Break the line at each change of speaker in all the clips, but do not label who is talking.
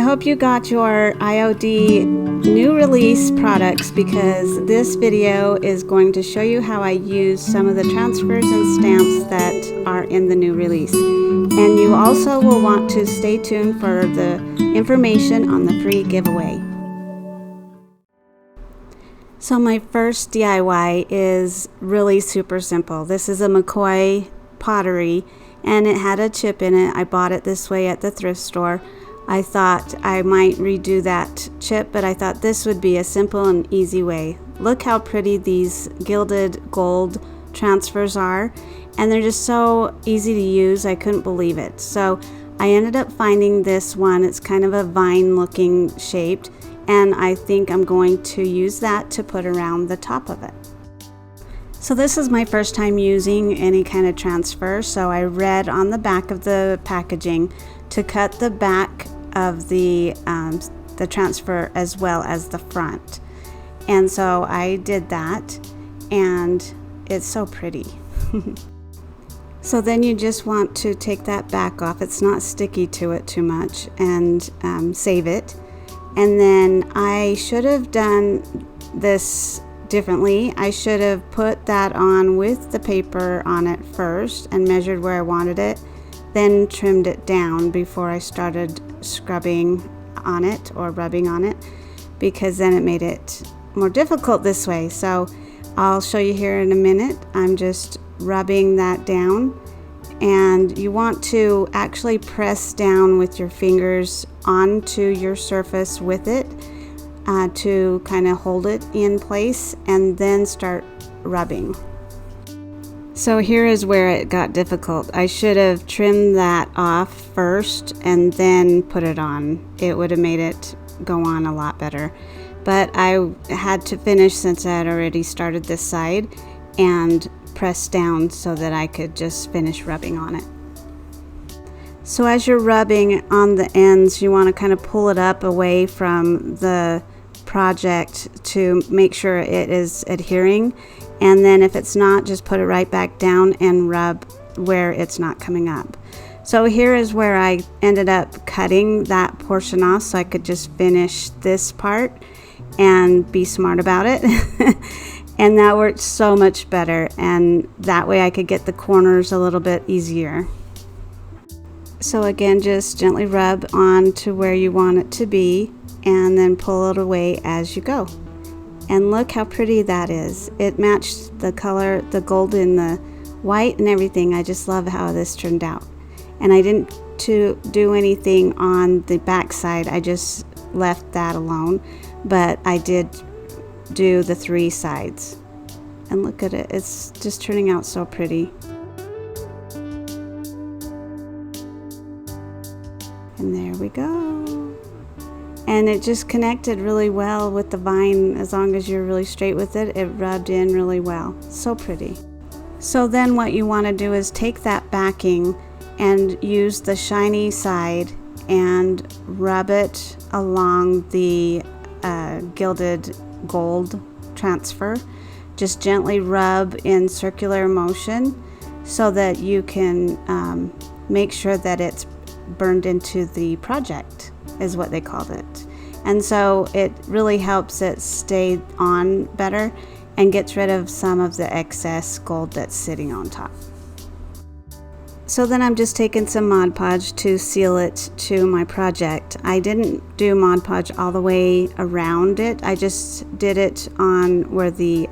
hope you got your IOD new release products, because this video is going to show you how I use some of the transfers and stamps that are in the new release. And you also will want to stay tuned for the information on the free giveaway. So my first DIY is really super simple. This is a McCoy pottery and it had a chip in it. I bought it this way at the thrift store. I thought I might redo that chip, but I thought this would be a simple and easy way. Look how pretty these gilded gold transfers are, and they're just so easy to use. I couldn't believe it. So I ended up finding this one. It's kind of a vine looking shaped, and I think I'm going to use that to put around the top of it. So this is my first time using any kind of transfer, so I read on the back of the packaging to cut the back of the transfer as well as the front. And so I did that, and it's so pretty. So then you just want to take that back off. It's not sticky to it too much, and save it. And then I should have done this differently. I should have put that on with the paper on it first and measured where I wanted it, then trimmed it down before I started scrubbing on it or rubbing on it, because then it made it more difficult this way. So I'll show you here in a minute. I'm just rubbing that down, and you want to actually press down with your fingers onto your surface with it to kind of hold it in place, and then start rubbing. So here is where it got difficult. I should have trimmed that off first and then put it on. It would have made it go on a lot better. But I had to finish, since I had already started this side, and press down so that I could just finish rubbing on it. So as you're rubbing on the ends, you want to kind of pull it up away from the project to make sure it is adhering, and then if it's not, just put it right back down and rub where it's not coming up. So here is where I ended up cutting that portion off so I could just finish this part and be smart about it. And that worked so much better, and that way I could get the corners a little bit easier. So again, just gently rub on to where you want it to be, and then pull it away as you go. And look how pretty that is. It matched the color, the gold in the white and everything. I just love how this turned out. And I didn't do anything on the back side. I just left that alone, but I did do the 3 sides. And look at it, it's just turning out so pretty. And there we go. And it just connected really well with the vine. As long as you're really straight with it, it rubbed in really well. So pretty. So then what you want to do is take that backing and use the shiny side and rub it along the gilded gold transfer. Just gently rub in circular motion so that you can make sure that it's burned into the project, is what they called it. And so it really helps it stay on better and gets rid of some of the excess gold that's sitting on top. So then I'm just taking some Mod Podge to seal it to my project. I didn't do Mod Podge all the way around it. I just did it on where the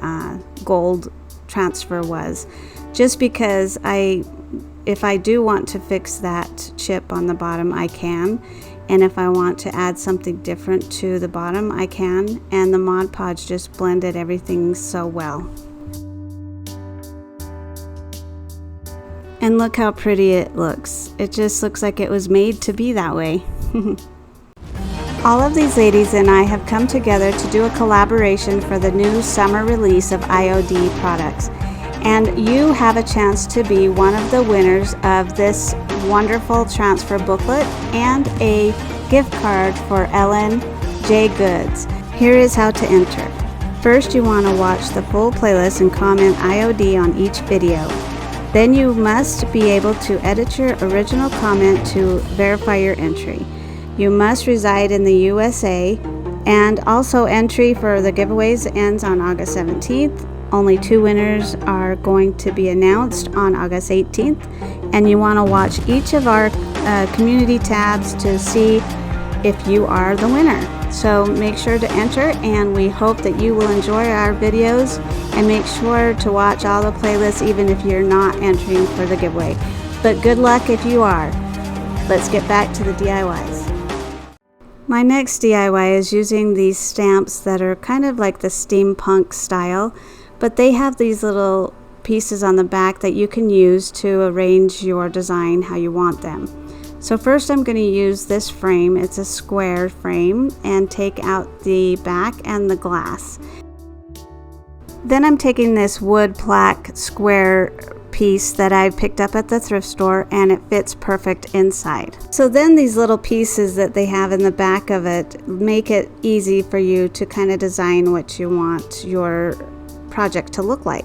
gold transfer was, just because if I do want to fix that chip on the bottom, I can. And if I want to add something different to the bottom, I can. And the Mod Podge just blended everything so well. And look how pretty it looks. It just looks like it was made to be that way. All of these ladies and I have come together to do a collaboration for the new summer release of IOD products. And you have a chance to be one of the winners of this wonderful transfer booklet and a gift card for Ellen J. Goods. Here is how to enter. First, you want to watch the full playlist and comment IOD on each video. Then you must be able to edit your original comment to verify your entry. You must reside in the USA, and also entry for the giveaways ends on August 17th. Only 2 winners are going to be announced on August 18th, and you want to watch each of our community tabs to see if you are the winner. So make sure to enter, and we hope that you will enjoy our videos, and make sure to watch all the playlists even if you're not entering for the giveaway. But good luck if you are. Let's get back to the DIYs. My next DIY is using these stamps that are kind of like the steampunk style, but they have these little pieces on the back that you can use to arrange your design how you want them. So first I'm going to use this frame. It's a square frame, and take out the back and the glass. Then I'm taking this wood plaque square piece that I picked up at the thrift store, and it fits perfect inside. So then these little pieces that they have in the back of it make it easy for you to kind of design what you want your project to look like.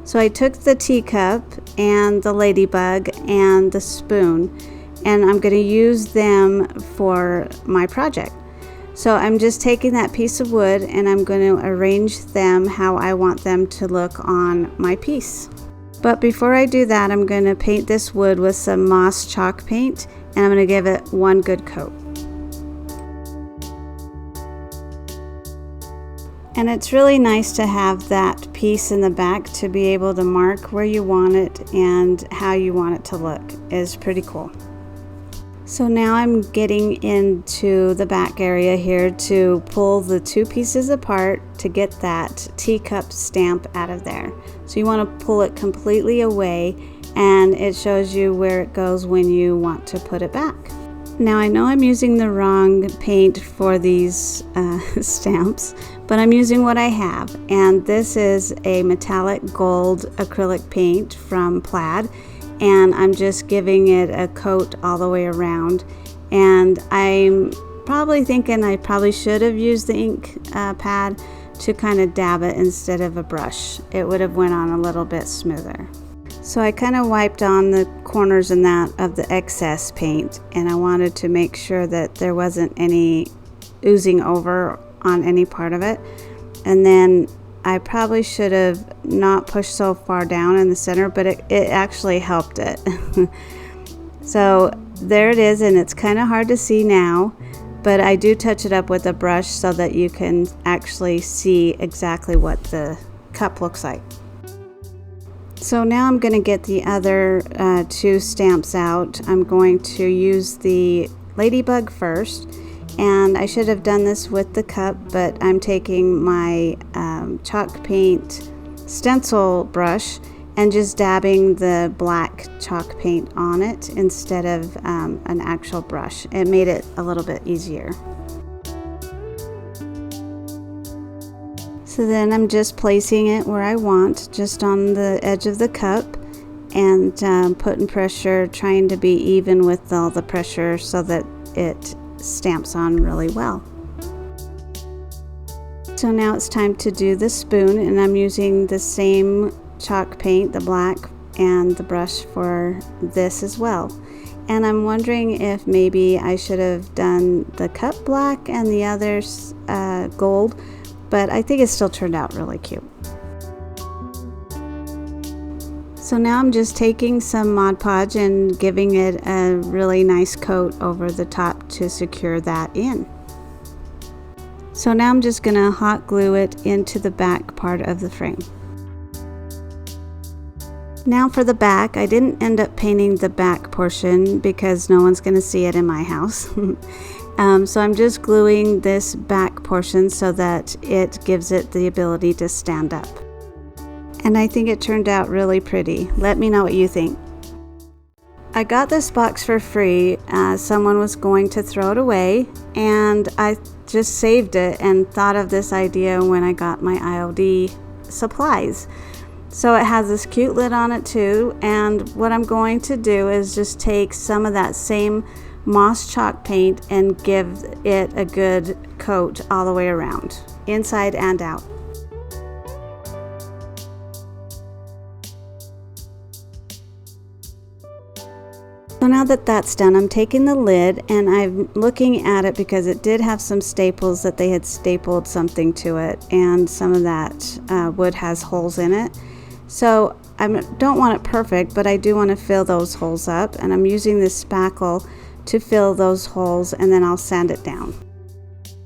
So I took the teacup and the ladybug and the spoon, and I'm going to use them for my project. So I'm just taking that piece of wood and I'm going to arrange them how I want them to look on my piece. But before I do that, I'm going to paint this wood with some moss chalk paint, and I'm going to give it one good coat. And it's really nice to have that piece in the back to be able to mark where you want it and how you want it to look. It's pretty cool. So now I'm getting into the back area here to pull the 2 pieces apart to get that teacup stamp out of there. So you want to pull it completely away, and it shows you where it goes when you want to put it back. Now I know I'm using the wrong paint for these stamps, but I'm using what I have, and this is a metallic gold acrylic paint from Plaid, and I'm just giving it a coat all the way around. And I'm probably thinking I probably should have used the ink pad to kind of dab it instead of a brush. It would have went on a little bit smoother. So I kind of wiped on the corners and that of the excess paint, and I wanted to make sure that there wasn't any oozing over on any part of it. And then I probably should have not pushed so far down in the center, but it actually helped it. So there it is, and it's kind of hard to see now, but I do touch it up with a brush so that you can actually see exactly what the cup looks like. So now I'm going to get the other 2 stamps out. I'm going to use the ladybug first, and I should have done this with the cup, but I'm taking my chalk paint stencil brush and just dabbing the black chalk paint on it instead of an actual brush. It made it a little bit easier. So then I'm just placing it where I want, just on the edge of the cup, and putting pressure, trying to be even with all the pressure so that it stamps on really well. So now it's time to do the spoon, and I'm using the same chalk paint, the black, and the brush for this as well. And I'm wondering if maybe I should have done the cup black and the others gold, but I think it still turned out really cute. So now I'm just taking some Mod Podge and giving it a really nice coat over the top to secure that in. So now I'm just going to hot glue it into the back part of the frame. Now for the back, I didn't end up painting the back portion because no one's going to see it in my house. So I'm just gluing this back portion so that it gives it the ability to stand up. And I think it turned out really pretty. Let me know what you think. I got this box for free. Someone was going to throw it away, and I just saved it and thought of this idea when I got my IOD supplies. So it has this cute lid on it too, and what I'm going to do is just take some of that same moss chalk paint and give it a good coat all the way around, inside and out. So now that that's done, I'm taking the lid and I'm looking at it because it did have some staples that they had stapled something to it, and some of that wood has holes in it. So I don't want it perfect, but I do want to fill those holes up, and I'm using this spackle to fill those holes, and then I'll sand it down.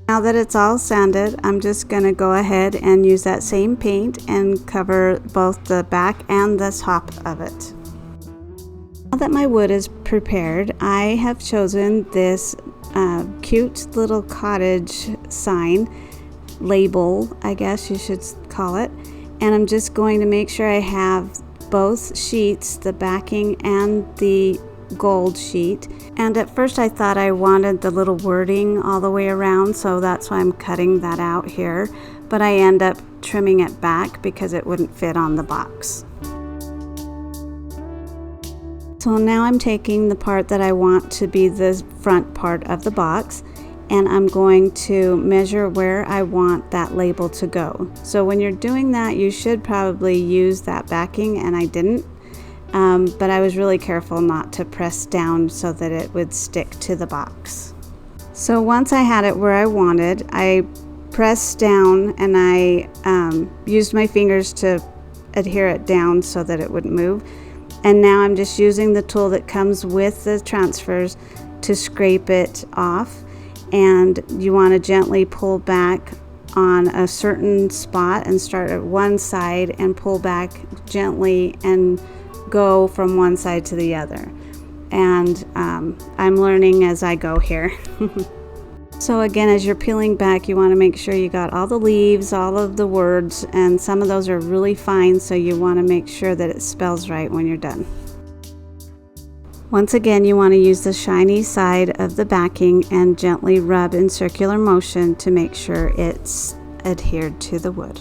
Now that it's all sanded, I'm just going to go ahead and use that same paint and cover both the back and the top of it. Now that my wood is prepared, I have chosen this cute little cottage sign, label, I guess you should call it, and I'm just going to make sure I have both sheets, the backing and the gold sheet. And at first I thought I wanted the little wording all the way around, so that's why I'm cutting that out here, but I end up trimming it back because it wouldn't fit on the box. So now I'm taking the part that I want to be the front part of the box, and I'm going to measure where I want that label to go. So when you're doing that, you should probably use that backing, and I didn't, but I was really careful not to press down so that it would stick to the box. So once I had it where I wanted, I pressed down and I used my fingers to adhere it down so that it wouldn't move. And now I'm just using the tool that comes with the transfers to scrape it off, and you want to gently pull back on a certain spot and start at one side and pull back gently and go from one side to the other. And I'm learning as I go here. So again, as you're peeling back, you want to make sure you got all the leaves, all of the words, and some of those are really fine, so you want to make sure that it spells right when you're done. Once again, you want to use the shiny side of the backing and gently rub in circular motion to make sure it's adhered to the wood.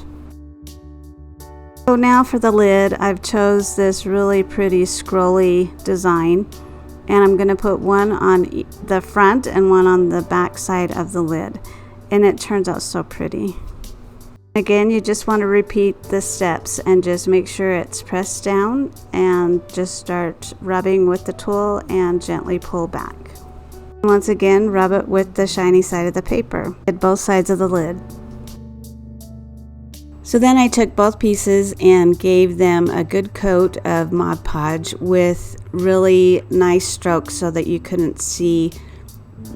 So now for the lid, I've chose this really pretty scrolly design, and I'm going to put one on the front and one on the back side of the lid, and it turns out so pretty. Again, you just want to repeat the steps and just make sure it's pressed down, and just start rubbing with the tool and gently pull back. Once again, rub it with the shiny side of the paper at both sides of the lid. So then I took both pieces and gave them a good coat of Mod Podge with really nice strokes so that you couldn't see,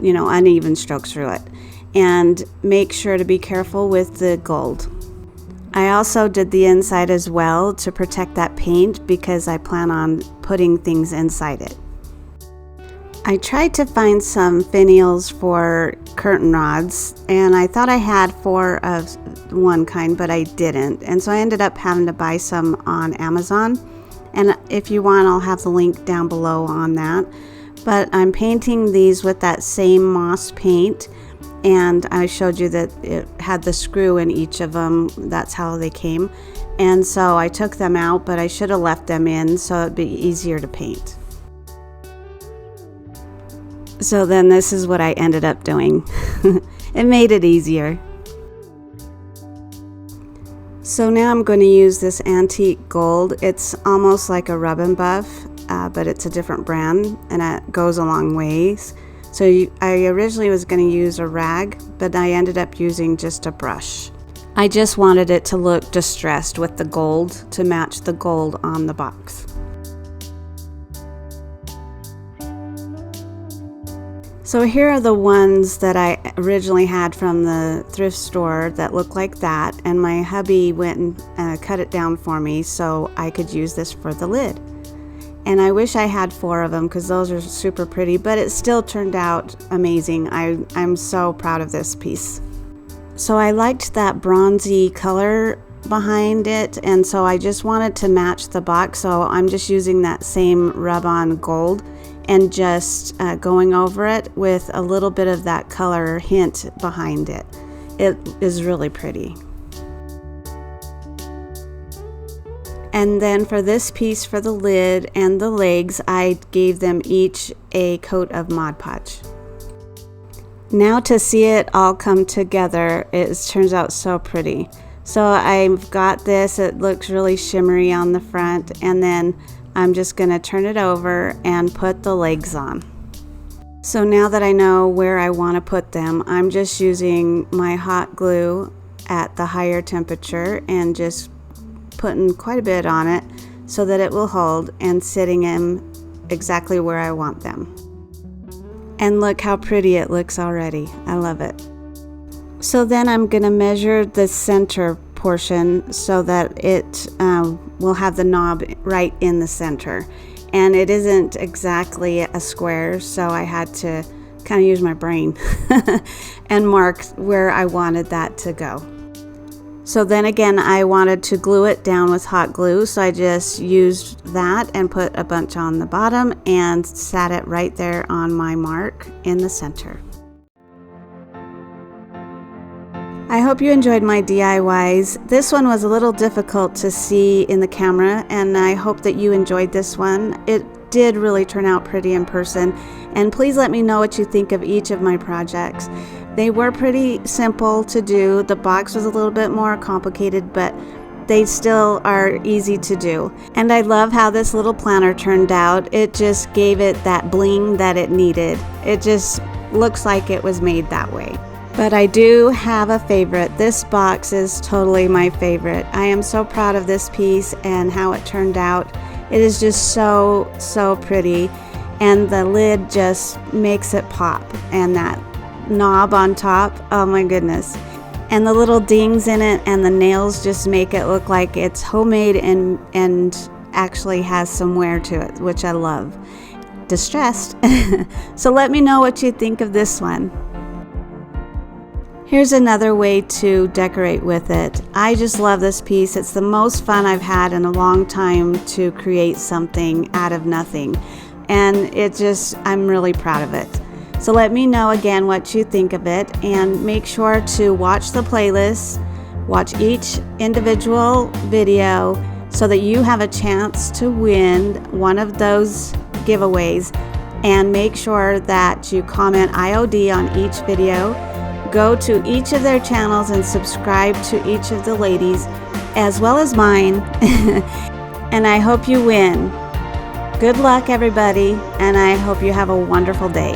uneven strokes through it. And make sure to be careful with the gold. I also did the inside as well to protect that paint because I plan on putting things inside it. I tried to find some finials for curtain rods, and I thought I had 4 of one kind, but I didn't, and so I ended up having to buy some on Amazon, and if you want, I'll have the link down below on that. But I'm painting these with that same moss paint, and I showed you that it had the screw in each of them. That's how they came, and so I took them out, but I should have left them in so it'd be easier to paint. So then this is what I ended up doing. It made it easier. So now I'm going to use this antique gold. It's almost like a rub and buff, but it's a different brand, and it goes a long ways. So I originally was going to use a rag, but I ended up using just a brush. I just wanted it to look distressed with the gold to match the gold on the box. So here are the ones that I originally had from the thrift store that look like that, and my hubby went and cut it down for me so I could use this for the lid. And I wish I had 4 of them because those are super pretty, but it still turned out amazing. I'm so proud of this piece. So I liked that bronzy color behind it, and so I just wanted to match the box, so I'm just using that same rub-on gold and just going over it with a little bit of that color hint behind it. It is really pretty. And then for this piece for the lid and the legs, I gave them each a coat of Mod Podge. Now to see it all come together, it turns out so pretty. So I've got this, it looks really shimmery on the front, and then I'm just going to turn it over and put the legs on. So now that I know where I want to put them, I'm just using my hot glue at the higher temperature and just putting quite a bit on it so that it will hold and sitting in exactly where I want them. And look how pretty it looks already. I love it. So then I'm going to measure the center portion so that it will have the knob right in the center. And it isn't exactly a square, so I had to kind of use my brain and mark where I wanted that to go. So then again, I wanted to glue it down with hot glue, so I just used that and put a bunch on the bottom and sat it right there on my mark in the center. I hope you enjoyed my DIYs. This one was a little difficult to see in the camera, and I hope that you enjoyed this one. It did really turn out pretty in person, and please let me know what you think of each of my projects. They were pretty simple to do. The box was a little bit more complicated, but they still are easy to do. And I love how this little planner turned out. It just gave it that bling that it needed. It just looks like it was made that way. But I do have a favorite. This box is totally my favorite. I am so proud of this piece and how it turned out. It is just so pretty, and the lid just makes it pop, and that knob on top, oh my goodness, and the little dings in it and the nails just make it look like it's homemade and actually has some wear to it, which I love. Distressed. So let me know what you think of this one. Here's another way to decorate with it. I just love this piece. It's the most fun I've had in a long time to create something out of nothing, and I'm really proud of it. So let me know again what you think of it, and make sure to watch the playlist, watch each individual video so that you have a chance to win one of those giveaways, and make sure that you comment IOD on each video. Go to each of their channels and subscribe to each of the ladies as well as mine. And I hope you win. Good luck everybody, and I hope you have a wonderful day.